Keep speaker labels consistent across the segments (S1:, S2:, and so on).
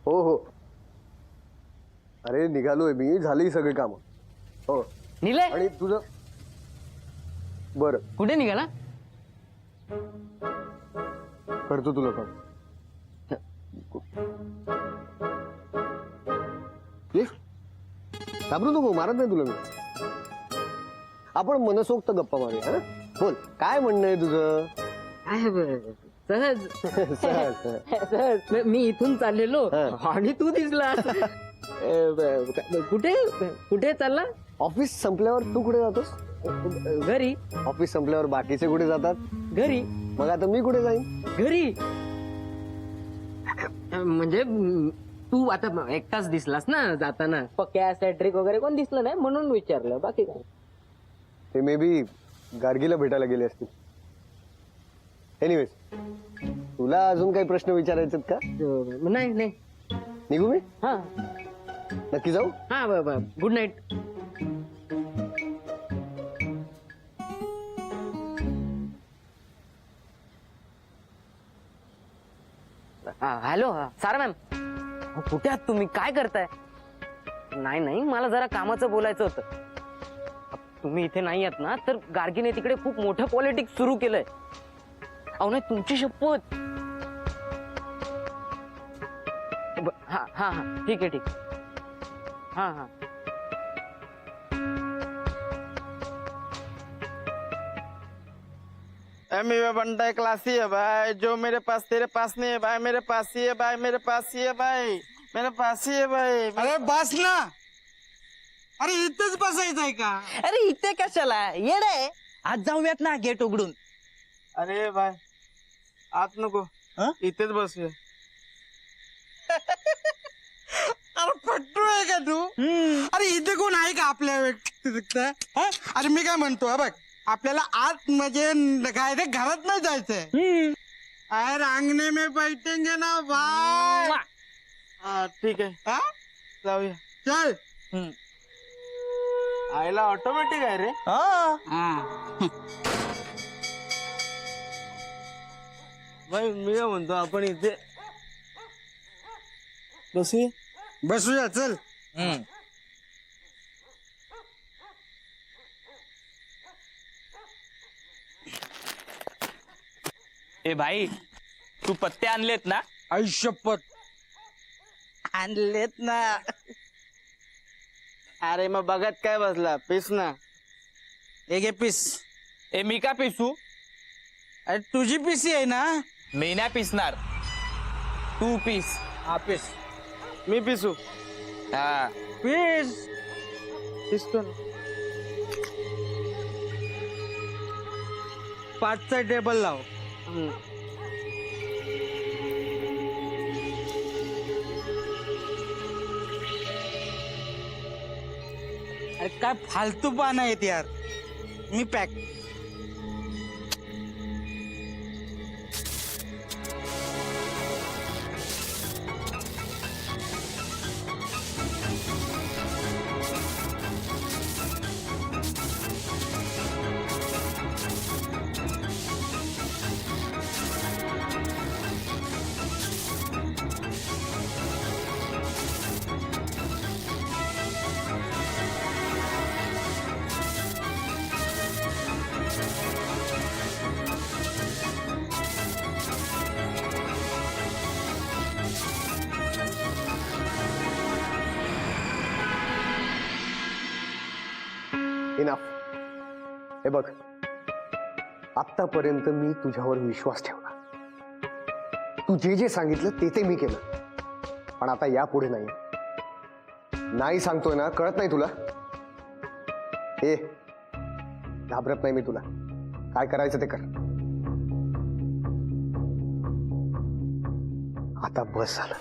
S1: हो हो. अरे निघालोय मी, झाली सगळी कामं. हो.
S2: निघले?
S1: आणि तुझं बरं
S2: कुठे निघाला?
S1: करतो तुला काम. ये घाबरू नको, मारत नाही तुला मी. आपण मनसोक्त गप्पा मारूया. बोल काय म्हणणं आहे तुझं?
S2: सहज
S1: सहज सहज.
S2: सहज मी इथून चाललेलो आणि तू दिसला. कुठे कुठे चालला?
S1: ऑफिस संपल्यावर तू कुठे जातोस?
S2: घरी.
S1: ऑफिस संपल्यावर बाकीचे कुठे जातात?
S2: घरी.
S1: मग आता मी कुठे जाईन?
S2: घरी. म्हणजे तू आता एकटाच दिसलास ना जाताना. पक्या सॅट्रिक वगैरे कोण दिसलं नाही म्हणून विचारलं, बाकी काय.
S1: ते मे बी गार्गीला भेटायला गेले असतील. एनिवेज तुला अजून काही प्रश्न विचारायचे का?
S2: नाही नाही.
S1: निघू मी?
S2: हा
S1: नक्की जाऊ?
S2: हा गुड नाईट. हॅलो सारा मॅम, कुठे आहात तुम्ही? काय करताय? नाही नाही, मला जरा कामाचं बोलायचं होतं. तुम्ही इथे नाही आहात ना, तर गार्गीने तिकडे खूप मोठं पॉलिटिक्स सुरू केलंय. अहो नाही, तुमची शपथ. हा हा हा ठीक आहे ठीक. हा हा.
S3: मेरा बंदा है क्लासी है भाई, जो मेरे पास तेरे पास नहीं है भाई, मेरे पास ही है भाई, मेरे पास ही है भाई, मेरे पास ही है भाई.
S4: अरे बस ना. अरे इथंच बसायचंय का?
S5: अरे इथे कशाला येडे? आज जाऊयात ना गेट उघडून.
S3: अरे भाई आत नको, इथेच बसूया.
S4: अरे फट्टू आहे का तू? अरे इथे कोण आहे का आपल्या व्यतिरिक्त? अरे मी काय म्हणतो, हा बघ, आपल्याला आत म्हणजे काय रे, घरात नाही जायचंय. अरे अंगणे में बैठेंगे ना भाई.
S3: हा ठीक आहे,
S4: हा?
S3: जाऊया.
S4: चल.
S3: आईला ऑटोमॅटिक आहे रे. भाई मी काय म्हणतो, आपण इथे बसूया.
S4: बसूया चल.
S5: ए भाई, तू पत्ते आणलेत ना?
S4: आयुष्यपत
S5: आणलेत ना.
S3: अरे मग बघत काय बसला, पिस ना.
S4: एक पीस.
S5: ए मी का पिसू?
S4: अरे तुझी पिसी आहे ना?
S5: मी नाही पिसणार, तू पिस.
S4: हा पीस.
S3: मी पिसू.
S5: हा
S4: पीस.
S3: पिसतो ना.
S4: 5चा टेबल लाव. अरे काय फालतू पानं आहेत यार. मी पॅक.
S1: इनफ. हे बघ, आतापर्यंत मी तुझ्यावर विश्वास ठेवला. तू जे जे सांगितलं ते मी केलं, पण आता यापुढे नाही. नाही सांगतोय ना, कळत नाही तुला? ए घाबरत नाही मी तुला. काय करायचं ते कर. आता बस झालं.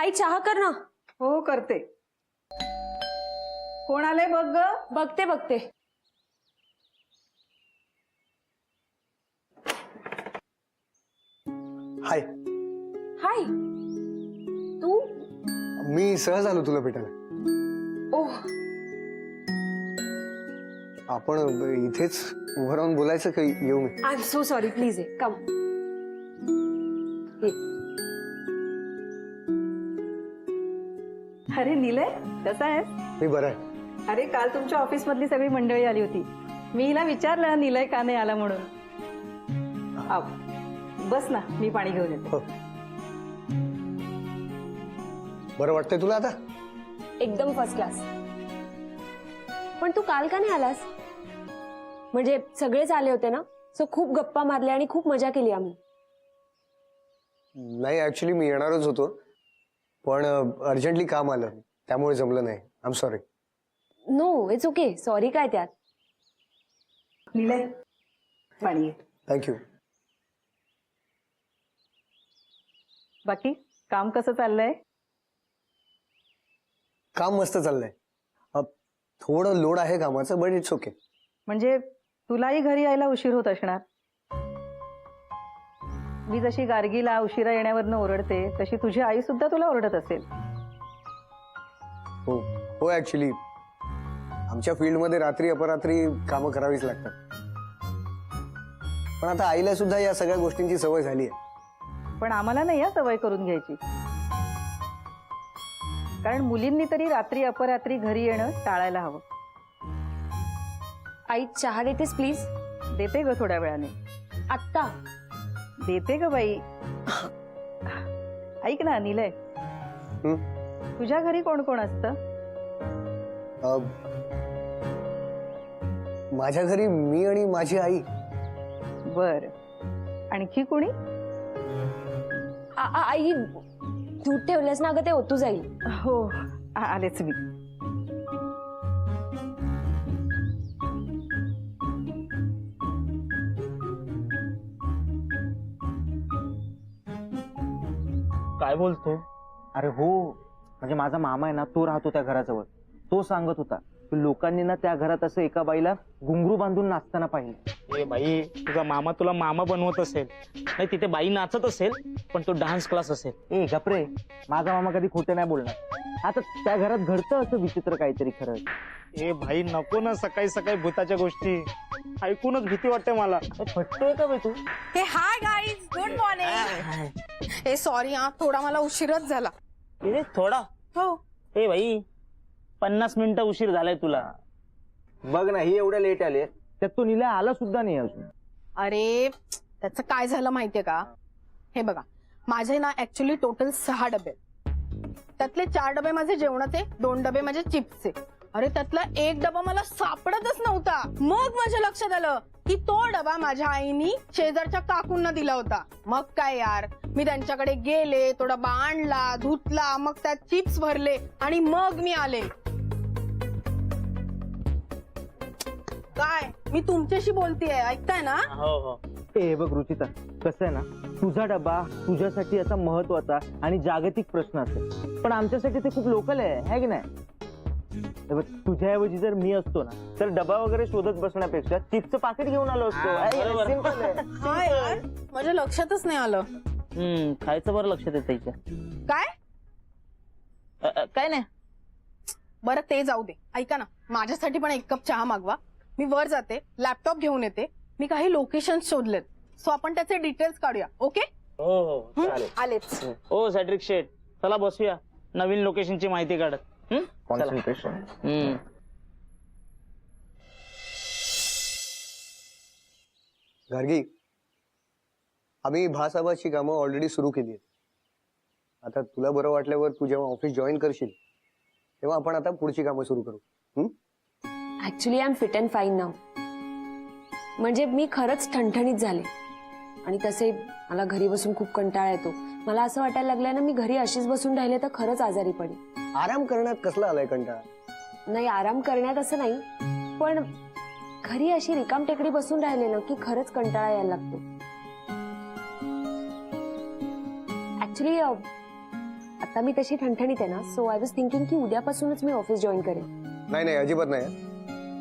S6: आई चहा कर ना.
S7: हो करते. कोण आलंय बघ ग.
S6: बघते बघते.
S1: हाय.
S6: हाय. तू.
S1: मी सहज आलो तुला भेटायला.
S6: ओह.
S1: आपण इथेच उभं राहून बोलायचं का येऊ मी?
S6: I am so sorry. Please come.
S7: अरे निलय कसा आहेस?
S1: मी बरं आहे.
S7: अरे काल तुमच्या ऑफिस मधली सगळी मंडळी आली होती. मी हिला विचारलं निलय का नाही आला म्हणून. आव, बस ना मी पाणी घेऊन येते.
S1: हो. बरं वाटतंय तुला आता?
S6: एकदम फर्स्ट क्लास. पण तू काल का नाही आलास? म्हणजे सगळेच आले होते ना, सो खूप गप्पा मारल्या आणि खूप मजा केली आम्ही.
S1: नाही ऍक्च्युली मी येणारच होतो, पण अर्जंटली काम आलं त्यामुळे जमलं नाही. I am sorry.
S6: No it's okay. Sorry काय त्यात.
S7: निलय पाणी घे.
S1: थँक्यू.
S7: बाकी काम कसं चाललंय?
S1: काम मस्त चाललंय. थोडं लोड आहे कामाचं, बट इट्स ओके.
S7: म्हणजे तुलाही घरी यायला उशीर होत असणार. मी जशी गार्गीला उशिरा येण्यावरनं ओरडते तशी तुझी आई सुद्धा तुला ओरडत असेल.
S1: हो हो. ऍक्च्युली आमच्या फील्डमध्ये रात्री अपरात्री कामं करावीच लागतात. पण आता आईला सुद्धा या सगळ्या गोष्टींची सवय झाली आहे.
S7: पण आम्हाला नाही या सवय करून घ्यायची. कारण मुलींनी तरी रात्री अपरात्री घरी येणं टाळायला हवं.
S6: आई चहा देतेस प्लीज?
S7: देते ग थोड्या वेळाने.
S6: आत्ता?
S7: देते ग बाई. ऐक ना निलय, तुझ्या घरी कोण कोण असतं?
S1: माझ्या घरी मी आणि माझी आई.
S7: बर. आणखी कोणी?
S6: आई दूध ठेवलंस ना ग, ते ओतू जाईल.
S7: हो आलेच मी.
S5: काय बोलतो? अरे हो, म्हणजे माझा मामा आहे ना, तो राहतो त्या घराजवळ. तो सांगत होता की लोकांनी ना त्या घरात असं एका बाईला घुंगरू बांधून नाचताना पाहिलं.
S8: ए बाई, तुझा मामा तुला मामा बनवत असेल. नाही तिथे बाई नाचत असेल, पण तो डान्स क्लास असेल.
S5: ए गपरे, माझा मामा कधी खोटं नाही बोलणार. आता त्या घरात घडतं असं विचित्र काहीतरी खरं.
S8: ए भाई, नको ना सकाळी सकाळी भूताच्या गोष्टी. ऐकूनच भीती वाटते मला.
S5: फटतोय का बे तू?
S9: हे हाय गाईज, गुड मॉर्निंग. हे सॉरी हा, थोडा मला उशीरच झाला.
S8: ए थोडा?
S9: हो.
S8: ए भाई, 50 मिनिटं उशीर झालाय तुला.
S5: बघ ना, ही एवढ्या लेट आले, त्यात तो निलय आला सुद्धा नाही अजून.
S9: अरे त्याचं काय झालं माहितीये का? हे बघा, माझे ना ऍक्च्युली टोटल 6 डबे. त्यातले 4 डबे माझे जेवणाचे, 2 डबे माझे चिप्सचे. अरे त्यातला 1 डबा मला सापडतच नव्हता. मग माझ्या लक्षात आलं की तो डबा माझ्या आईनी शेजारच्या काकूंना दिला होता. मग काय यार, मी त्यांच्याकडे गेले, तो डबा आणला, धुतला, मग त्यात चिप्स भरले आणि मग मी आले. काय मी तुमच्याशी बोलतेय, ऐकताय ना?
S8: हो हो.
S5: ए बघ रुचिता, कसं आहे ना, तुझा डबा तुझ्यासाठी असा महत्वाचा आणि जागतिक प्रश्न असेल, पण आमच्यासाठी ते खूप लोकल आहे की नाही? तुझ्याऐवजी जर मी असतो ना, तर डबा वगैरे शोधत बसण्यापेक्षा चिप्सचं पाकिट घेऊन आलो असतो. सिंपल आहे.
S9: हा यार, माझ्या लक्षातच नाही आलं.
S8: खायचं बरं लक्षात येत त्याच्या.
S9: काय
S8: काय नाही.
S9: बरं ते जाऊ दे, ऐका ना, माझ्यासाठी पण 1 कप चहा मागवा. मी वर जाते, लॅपटॉप घेऊन येते. मी काही लोकेशन शोधलेत, सो आपण त्याचे डिटेल्स काढूया. ओके?
S8: हो हो चालेल.
S9: आलेच.
S8: हो सॅट्रिक शेट, चला बसूया, नवीन लोकेशनची माहिती काढत.
S5: कॉन्सन्ट्रेशन.
S1: गार्गी, आम्ही भासाभाची कामं ऑलरेडी सुरू केली आहेत. आता तुला बरं वाटल्यावर तू जेव्हा ऑफिस जॉईन करशील तेव्हा आपण आता पुढची कामं सुरू करू.
S6: Actually I am fit and fine now. म्हणजे मी खरंच ठणठणीत झाले. आणि तसे मला घरी बसून खूप कंटाळा येतो. मला असं वाटायला लागलंय ना, मी घरी अशीच बसून राहिले तर खरंच आजारी पडेल.
S1: आराम करण्यात कसला आलाय कंटाळा?
S6: नाही, आराम करण्यात असं नाही, पण घरी अशी रिकाम टेकडी बसून राहिले ना की खरंच कंटाळा यायला लागतो. ऍक्च्युली आता मी तशी ठणठणीत आहे ना, सो आय वॉज थिंकिंग की उद्यापासूनच मी ऑफिस जॉईन करेन.
S1: नाही नाही, अजिबात नाही.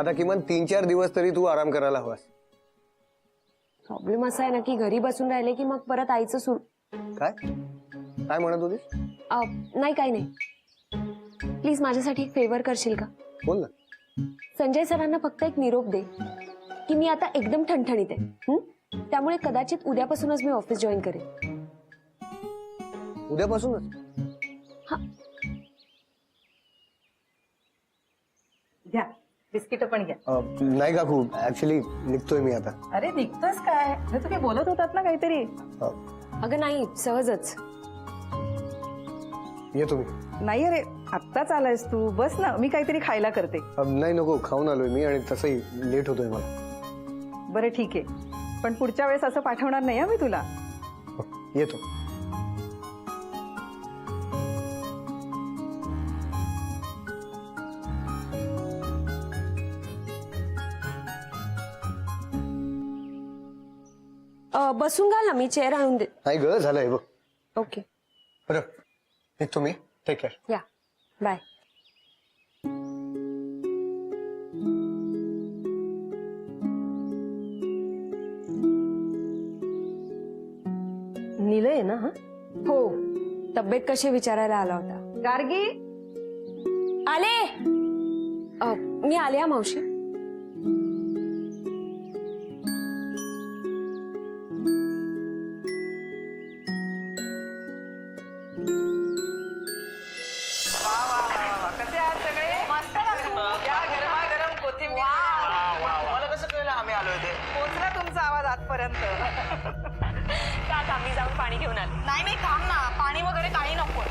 S1: आता किमान 3-4 दिवस तरी तू आराम करायला हवास.
S6: प्रॉब्लेम असा आहे ना की घरी बसून राहिले की मग परत आईचं सुरू.
S1: काय काय म्हणत होतीस?
S6: नाही काही नाही. प्लीज माझ्यासाठी एक फेवर करशील का?
S1: बोल ना.
S6: संजय सरांना फक्त एक निरोप दे की मी आता एकदम ठणठणीत आहे. त्यामुळे कदाचित उद्यापासूनच मी ऑफिस जॉईन करेन.
S1: उद्यापासूनच?
S7: घ्या बिस्किट पण घ्या.
S1: नाही काकू, ऍक्च्युली निघतोय मी आता.
S7: अरे निघतोस काय? अरे तुम्ही बोलत होतात ना काहीतरी.
S6: अगं नाही, सहजच.
S1: ये तुम्ही.
S7: नाही अरे आत्ताच आलायस तू, बस ना, मी काहीतरी खायला करते.
S1: नाही नको, खाऊन आलोय मी आणि तसंही लेट होतोय मला.
S7: बरं ठीक आहे, पण पुढच्या वेळेस असं पाठवणार नाही मी तुला.
S1: येतो.
S6: बसून घाल ना, मी चेअर आणून दे.
S1: नाही ग, झालंय बघ.
S6: ओके.
S1: बरं निघतो मी. Take care.
S6: या बाय.
S7: निलय आहे ना? हा
S6: हो, तब्येत कशी विचारायला आला होता.
S7: गार्गी,
S6: आले. मी आले हा मावशी.
S3: कसे आहात सगळे? मस्त गरमागरम कोथिंबीर. मला कसं कळलं आम्ही आलोय ते?
S7: पोचला तुमचा आवाज आजपर्यंत.
S6: का मी जाऊन पाणी घेऊन आले.
S9: नाही नाही, थांब ना, पाणी वगैरे काही नको.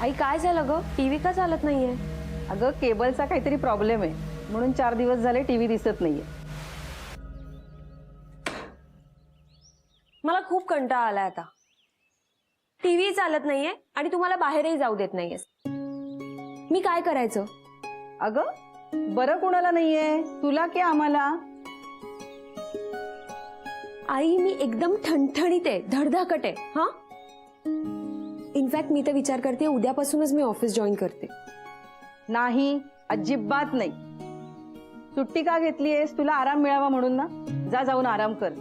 S6: आई काय झालं ग? टीव्ही का चालत नाहीये?
S7: अगं केबलचा काहीतरी प्रॉब्लेम आहे, म्हणून 4 दिवस झाले टीव्ही दिसत नाहीये.
S6: मला खूप कंटाळा आलाय आता. टीव्ही चालत नाहीये आणि तुम्हाला बाहेरही जाऊ देत नाहीये. मी काय करायचं?
S7: अगं बरं कोणाला नाहीये, तुला की आम्हाला?
S6: आई मी एकदम ठणठणीत आहे, धडधाकट आहे. हा, इनफॅक्ट मी तर विचार करते उद्यापासूनच मी ऑफिस जॉईन करते.
S7: नाही, अजिबात नाही. सुट्टी का घेतलीयस? तुला आराम मिळावा म्हणून ना. जा, जाऊन आराम कर,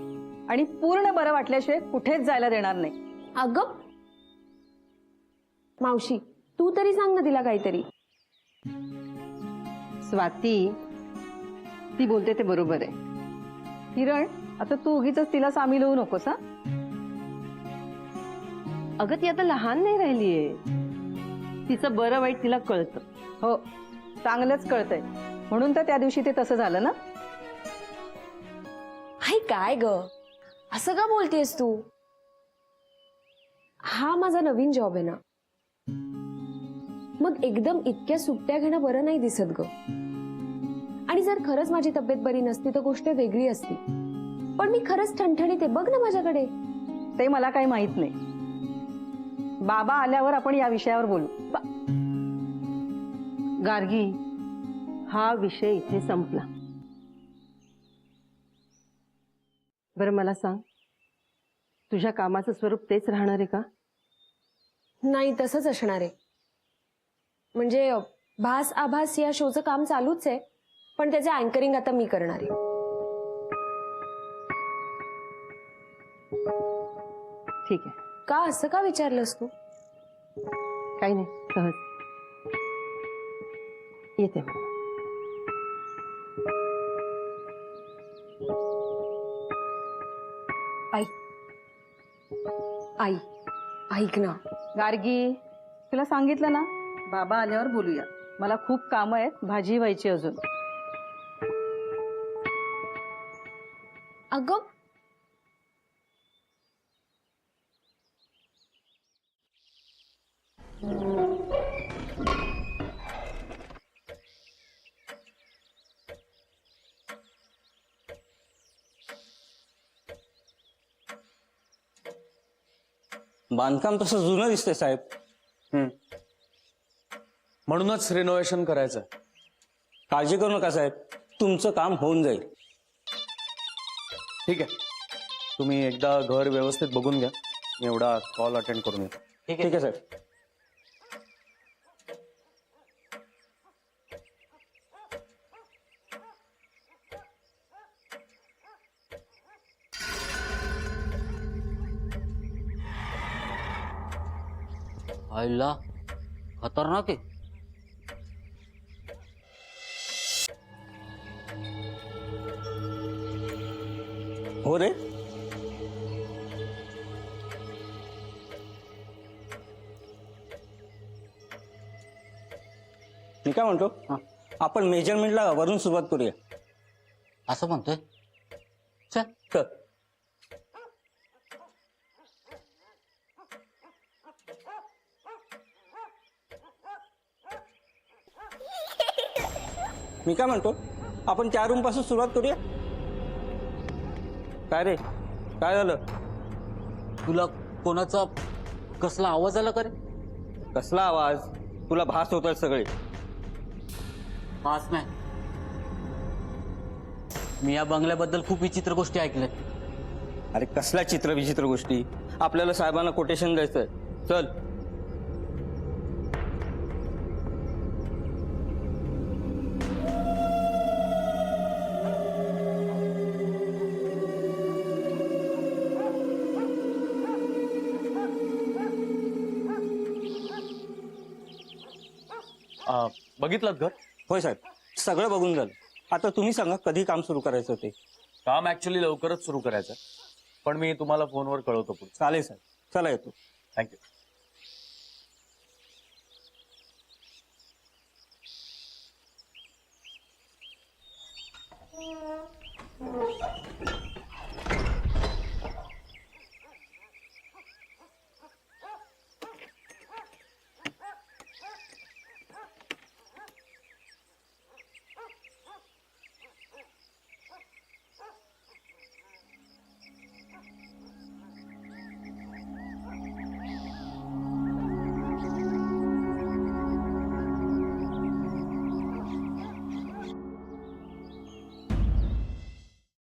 S7: आणि पूर्ण बरं वाटल्याशिवाय कुठेच जायला देणार नाही.
S6: अगं मावशी, तू तरी सांग ना तिला काहीतरी.
S7: स्वाती, ती बोलते ते बरोबर आहे. किरण, आता तू उगीच तिला सामील होऊ नकोस. हा, अगं ती आता लहान नाही राहिलीये. तिचं बरं वाईट तिला कळतं. हो, चांगलंच कळतंय, म्हणून तर त्या दिवशी ते तसं झालं ना.
S6: हाय काय ग, असं का बोलतेस तू? हा माझा नवीन जॉब आहे ना, मग एकदम इतक्या सुट्ट्या घेणं बरं नाही दिसत ग. आणि जर खरंच माझी तब्येत बरी नसती तर गोष्ट वेगळी असती, पण मी खरंच ठणठणीत आहे बघ ना माझ्याकडे.
S7: ते मला काही माहित नाही. बाबा आल्यावर आपण या विषयावर बोलू. गार्गी, हा विषय इथे संपला. बरं मला सांग, तुझ्या कामाचं स्वरूप तेच राहणार आहे का?
S6: नाही, तसंच असणार आहे. म्हणजे भास आभास या शोचं काम चालूच आहे, पण त्याचे अँकरिंग आता मी करणार आहे.
S7: ठीक आहे.
S6: का असं का विचारलंस तू?
S7: काही नाही, सहज. येते मग.
S6: आई आई ऐक ना.
S7: गार्गी, तुला सांगितलं ना, बाबा आल्यावर बोलूया. मला खूप कामं आहेत, भाजी व्हायची अजून.
S6: अगं
S10: बांधकाम तसं जुनं दिसतंय साहेब.
S11: म्हणूनच रिनोव्हेशन करायचं.
S10: काळजी करू नका साहेब, तुमचं काम होऊन जाईल.
S11: ठीक आहे, तुम्ही एकदा घर व्यवस्थित बघून घ्या. मी एवढा कॉल अटेंड करून येतो.
S10: ठीक आहे साहेब.
S2: आईला खतरनाक आहे.
S10: हो रे, मी काय म्हणतो, आपण मेजरमेंटला वरून सुरुवात करूया.
S2: असं म्हणतोय. चल.
S10: चल. मी काय म्हणतो, आपण 4 रूम पासून सुरुवात करूया. काय रे, काय झालं?
S2: तुला कोणाचा कसला आवाज आला का रे?
S10: कसला आवाज? तुला भास होत सगळे.
S2: पास नाही. मी या बंगल्याबद्दल खूप विचित्र गोष्टी ऐकल्यात.
S10: अरे कसल्या चित्र विचित्र गोष्टी? आपल्याला साहेबांना कोटेशन द्यायचंय. चल.
S11: बघितलं घर?
S10: होय साहेब, सगळं बघून झालं. आता तुम्ही सांगा कधी काम सुरू करायचं ते.
S11: काम ऍक्च्युली लवकरच सुरू करायचं, पण मी तुम्हाला फोनवर कळवतो पुढे.
S10: चालेल साहेब, चला येतो.
S11: थँक्यू.